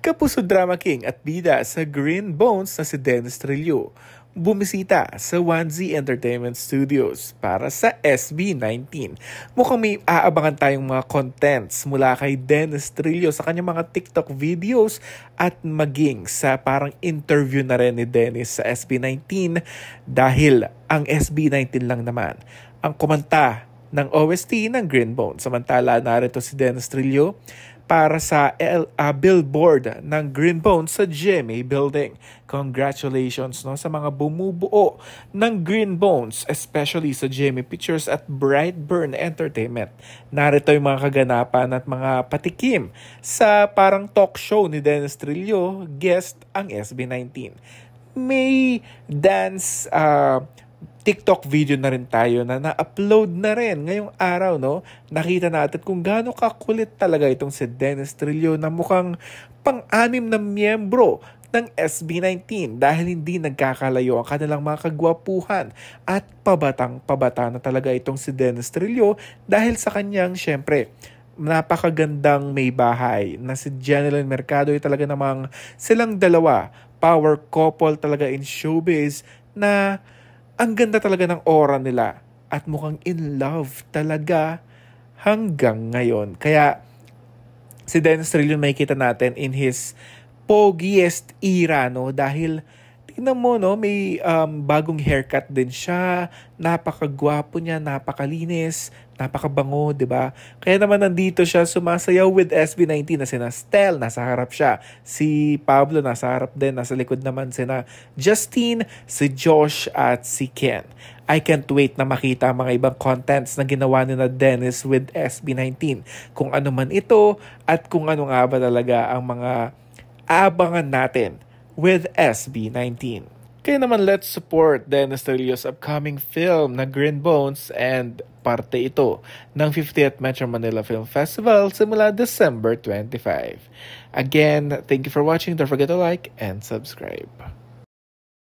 Kapuso Drama King at bida sa Green Bones na si Dennis Trillo bumisita sa 1Z Entertainment Studios para sa SB19. Mukhang may aabangan tayong mga contents mula kay Dennis Trillo sa kanyang mga TikTok videos at maging sa parang interview na rin ni Dennis sa SB19 dahil ang SB19 lang naman ang kumanta ng OST ng Green Bones. Samantala, narito si Dennis Trillo para sa billboard ng Green Bones sa GMA Building. Congratulations sa mga bumubuo ng Green Bones, especially sa GMA Pictures at Brightburn Entertainment. Narito yung mga kaganapan at mga patikim sa parang talk show ni Dennis Trillo, guest ang SB19. May dance TikTok video na rin tayo na na-upload na rin ngayong araw, no? Nakita natin kung gaano kakulit talaga itong si Dennis Trillo na mukhang pang-anim na miyembro ng SB19 dahil hindi nagkakalayo ang kanilang mga kagwapuhan at pabatang-pabata na talaga itong si Dennis Trillo dahil sa kanyang, syempre, napakagandang may bahay na si Jeneline Mercado ay talaga namang silang dalawa, power couple talaga in showbiz na ang ganda talaga ng aura nila at mukhang in love talaga hanggang ngayon. Kaya si Dennis Trillo makikita natin in his pogiest era, no? Dahil tingnan mo, no, may bagong haircut din siya, napakagwapo niya, napakalinis, napakabango, 'di ba? Kaya naman nandito siya sumasayaw with SB19 na sina Stel, nasa harap siya. Si Pablo nasa harap din, nasa likod naman sina Justine, si Josh at si Ken. I can't wait na makita ang mga ibang contents na ginawa ni na Dennis with SB19. Kung ano man ito at kung ano nga ba talaga ang mga aabangan natin with SB19. Kaya naman let's support Dennis Trillo's upcoming film na Green Bones and parte ito ng 50th Metro Manila Film Festival simula December 25. Again, thank you for watching. Don't forget to like and subscribe.